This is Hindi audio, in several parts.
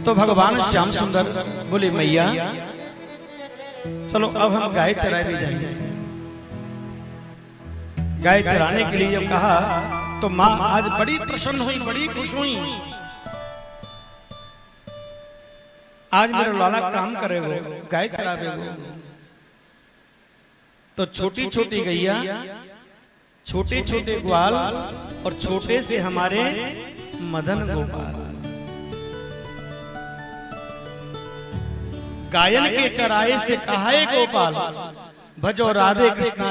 तो भगवान श्याम सुंदर बोले मैया चलो अब हम गाय चराए भी जाएंगे। गाय चराने के लिए जब कहा तो माँ आज बड़ी प्रसन्न हुई, बड़ी खुश हुई। आज मेरा लाला काम करेगो, गाय चरावेगो। तो छोटी छोटी गैया, छोटे छोटे ग्वाल और छोटे से हमारे मदन गोपाल गायन के चराए से कहाए गोपाल, भजो राधे कृष्णा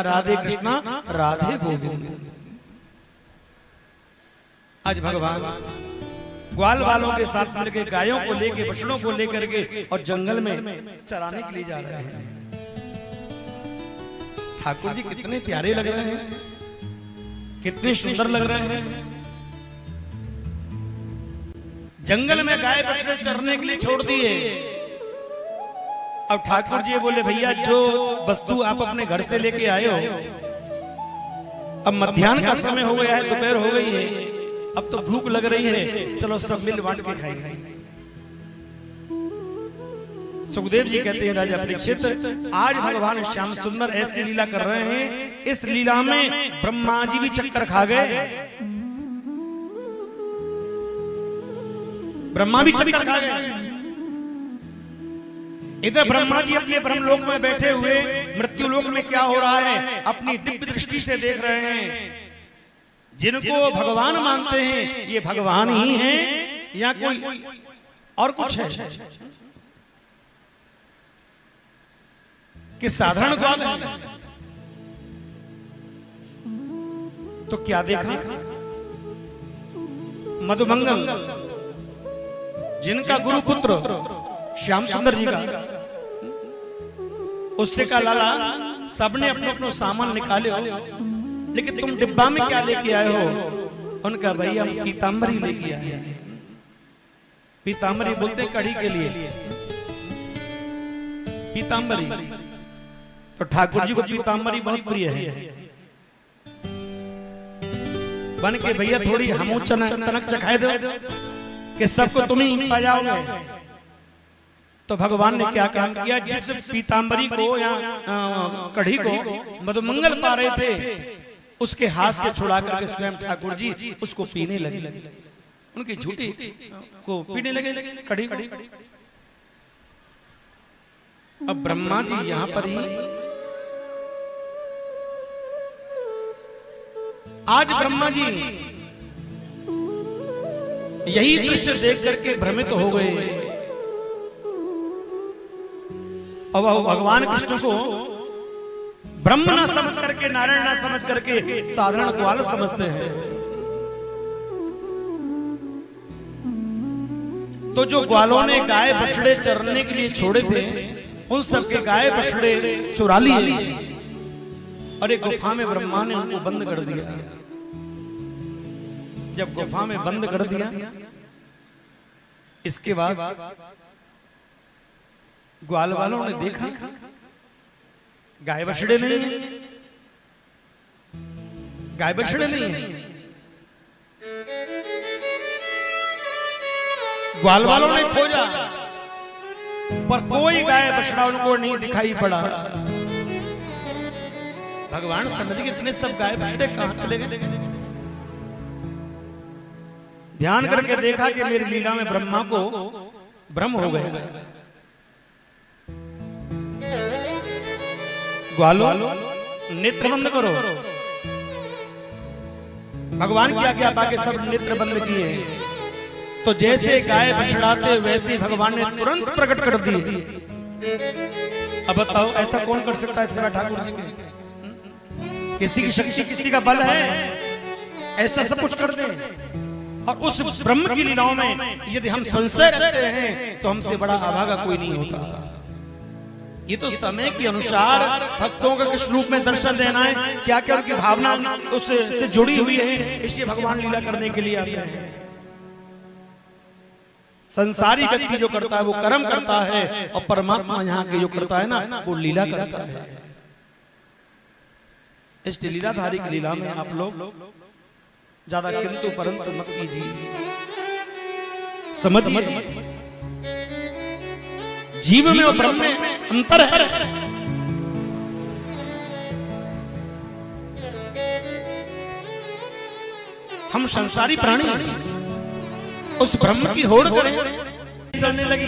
राधे गोविंद। आज भगवान ग्वाल वालों के साथ मिलकर गायों को लेके, बछड़ों को लेकर के और जंगल में चराने के लिए जा रहे हैं। ठाकुर जी कितने प्यारे लग रहे हैं, कितने सुंदर लग रहे हैं। जंगल में गाय बछड़े चरने के लिए छोड़ दिए। अब ठाकुर जी बोले भैया जो वस्तु आप अपने घर से लेके आए हो, अब मध्याह्न का समय हो गया है, दोपहर हो गई है, अब तो भूख लग रही है, चलो सब मिल बांट के खाएंगे। सुखदेव जी कहते हैं राजा परीक्षित आज भगवान श्याम सुंदर ऐसी लीला कर रहे हैं, इस लीला में ब्रह्मा जी भी चक्कर खा गए। ब्रह्मा भी चक्कर खा गए। इधर ब्रह्मा जी अपने ब्रह्मलोक में बैठे हुए मृत्यु लोक में क्या हो रहा है अपनी दिव्य दृष्टि से देख रहे हैं। जिनको भगवान मानते हैं ये भगवान ही हैं या कोई और कुछ है कि साधारण ग्वाल है। तो क्या देखा, मधुमंगल जिनका गुरु पुत्र श्याम सुंदर जी का, उससे का लाला सबने अपने अपने सामान निकाले हो, लेकिन तुम डिब्बा में क्या लेके आए हो? उनका भैया हम पीतांबरी लेके आए हैं। पीतांबरी बोलते कढ़ी के लिए पीतांबरी। तो ठाकुर जी को पीतांबरी बहुत प्रिय है। बन के भैया थोड़ी हमू तनक चखाए दो कि सबको तुम ही पाजाओगे। तो भगवान ने क्या काम किया, जिस पीतांबरी को या कढ़ी को मधुमंगल पा रहे थे उसके हाथ से छुड़ा करके स्वयं ठाकुर जी उसको पीने लगे। उनकी झूठी को पीने लगे कढ़ी। अब ब्रह्मा जी यहां पर ही आज ब्रह्मा जी यही दृश्य देख करके भ्रमित हो गए। और वह भगवान कृष्ण को ब्रह्म ना समझ करके, नारायण ना समझ करके साधारण ग्वाल समझते हैं। तो जो ग्वालों ने गाय बछड़े चरने के लिए छोड़े थे उन सबके गाय बछड़े चुरा लिए और एक गुफा में ब्रह्मा ने उनको बंद कर दिया। जब गुफा में बंद कर दिया इसके बाद ग्वाल वालों ने देखा गाय बछड़े नहीं है, गाय बछड़े नहीं है। ग्वाल वालों ने खोजा पर कोई गाय बछड़ा उनको नहीं दिखाई पड़ा। भगवान समझ गए इतने सब गाय बछड़े कहां चले गए। ध्यान करके देखा कि मेरी लीला में ब्रह्मा को भ्रम हो गया। ग्वालो नेत्र बंद करो। भगवान क्या क्या पाके सब नेत्र बंद किए। तो जैसे गाय बछड़ाते वैसे भगवान ने तुरंत प्रकट कर दिए। अब बताओ ऐसा कौन कर सकता है सिवा ठाकुर जी के? किसी की शक्ति, किसी का बल है ऐसा सब कुछ कर दे? और उस ब्रह्म की लीलाओं में यदि हम संशय रखते हैं तो हमसे बड़ा अभागा कोई नहीं होता। ये तो समय के अनुसार भक्तों का किस रूप में दर्शन देना है, क्या क्या उनकी भावना उससे जुड़ी हुई है, इसलिए भगवान लीला करने के लिए आते हैं। संसारी व्यक्ति जो करता है वो कर्म करता है और परमात्मा यहाँ के जो करता है ना वो लीला करता है। इस लीलाधारी की लीला में आप लोग ज्यादा किंतु परंतु मत कीजिए, समझिए। जीव में और ब्रह्म में अंतर है। हम संसारी प्राणी उस ब्रह्म की होड़ करें चलने लगी।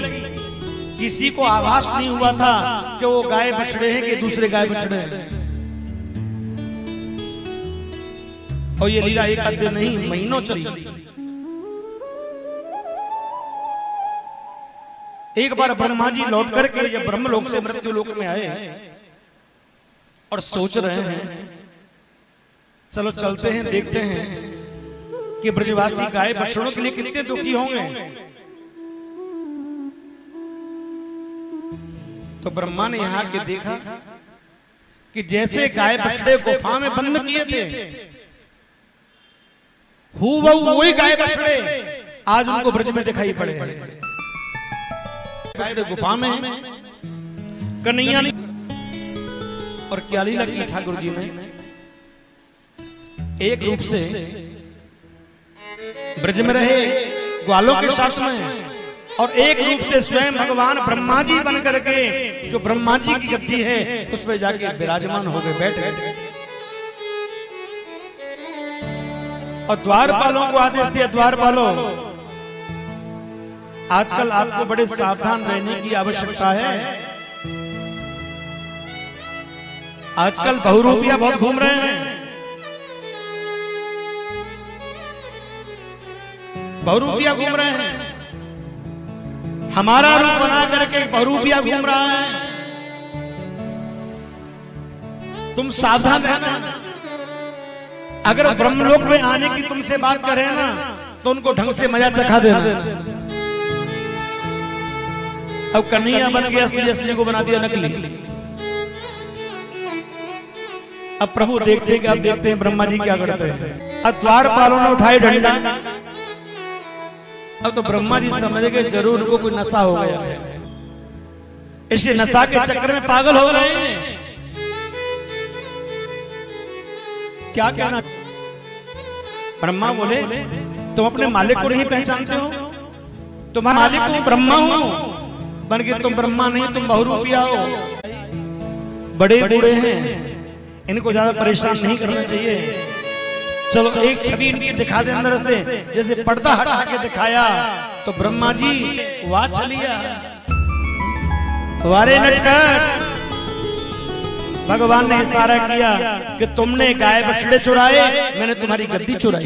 किसी को आभास नहीं हुआ था कि वो गाय बछड़े हैं कि दूसरे गाय बछड़े हैं। और ये लीला एक आध दिन नहीं, महीनों चली। एक बार ब्रह्मा जी लौट करके जब ब्रह्मलोक से मृत्यु लोक में आए और सोच रहे हैं चलो चलते हैं, देखते हैं कि ब्रजवासी गाय बछड़ों के लिए कितने दुखी होंगे। तो ब्रह्मा ने यहाँ के देखा कि जैसे गाय बछड़े गुफा में बंद किए थे, वही गाय बछड़े आज उनको ब्रज में दिखाई पड़े हैं। गुफा में कन्हैया ने और क्या लीला की ठाकुर जी ने, एक रूप से ब्रज में रहे ग्वालों के साथ में, और एक रूप से स्वयं भगवान ब्रह्मा जी बन करके जो ब्रह्मा जी की गद्दी है उस पर जाके विराजमान हो गए, बैठ गए। और द्वारपालों को आदेश दिया, द्वारपालों आजकल आपको बड़े सावधान रहने की आवश्यकता है। आजकल बहुरूपिया बहुत घूम रहे हैं, बहुरूपिया घूम रहे हैं। हमारा रूप बना करके बहुरूपिया घूम रहा है। तुम सावधान रहना। अगर ब्रह्मलोक में आने की तुमसे बात करें ना तो उनको ढंग से मजा चखा देना। अब कन्हैया बन गया, असली असली को बना दिया नकली। अब प्रभु देखते हैं कि अब देखते हैं ब्रह्मा जी क्या करते हैं। अब द्वारपालों ने उठाए डंडा। अब तो ब्रह्मा जी समझ गए जरूर उनको कोई नशा हो गया है, इसलिए नशा के चक्कर में पागल हो गए हैं। क्या कहना? ब्रह्मा बोले तुम अपने मालिक को नहीं पहचानते हो? तुम्हारा मालिक को ब्रह्मा हूं, बन के तुम ब्रह्मा नहीं, तुम बहुरूपिया हो। बड़े बूढ़े हैं, इनको ज्यादा परेशान नहीं करना चाहिए। चलो एक छवि इनकी दिखा दे अंदर से, जैसे पर्दा हटा के दिखाया तो ब्रह्मा जी वाह चलिया, वारे नटखट। भगवान ने इशारा किया कि तुमने गाय बछड़े चुराए, मैंने तुम्हारी गद्दी चुराई।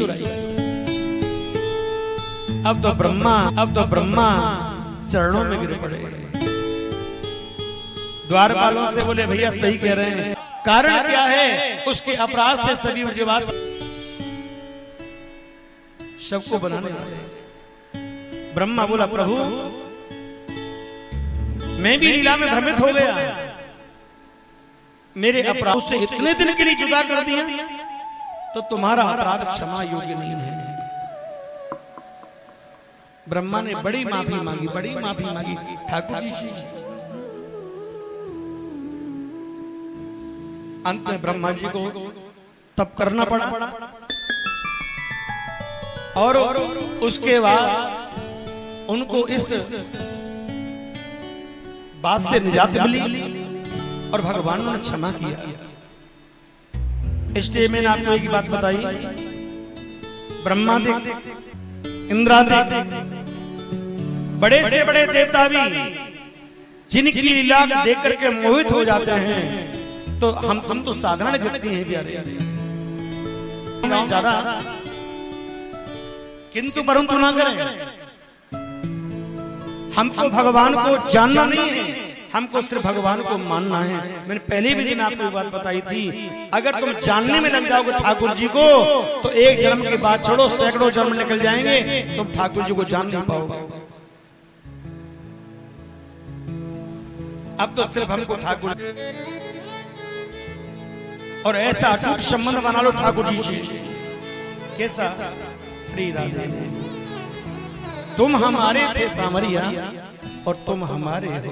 अब तो ब्रह्मा चरणों में गिर पड़े। द्वारपालों से बोले भैया सही कह रहे हैं। कारण क्या है? उसके अपराध से सभी ब्रजवासी सबको बनाने वाले। ब्रह्मा बोला प्रभु मैं भी लीला में भ्रमित हो गया, मेरे अपराध से इतने दिन के लिए जुदा कर दिया, तो तुम्हारा अपराध क्षमा योग्य नहीं है। ब्रह्मा ने बड़ी माफी मांगी, बड़ी माफी मांगी ठाकुर जी से। अंत में ब्रह्मा जी को तप करना पड़ा, और उसके बाद उनको इस बात से निजात मिली और भगवान ने क्षमा किया। इसलिए मैंने आपको एक बात बताई, ब्रह्मादिक, इंद्रादिक, बड़े से बड़े देवता भी जिनकी लीला देख करके मोहित हो जाते हैं, तो हम तो साधारण व्यक्ति हैं प्यारे, ज्यादा किंतु परंतु ना करें। हमको भगवान को जानना नहीं है, हमको सिर्फ भगवान को मानना है। मैंने पहले भी दिन आपको बात बताई थी, अगर तुम जानने में लग जाओगे ठाकुर जी को, तो एक जन्म के बाद छोड़ो सैकड़ों जन्म निकल जाएंगे, तुम ठाकुर जी को जान नहीं पाओगे। अब तो सिर्फ हमको ठाकुर, और ऐसा अटूट संबंध बना लो ठाकुर जी से। कैसा? श्री राधे तुम हमारे थे सामरिया और तुम हमारे हो।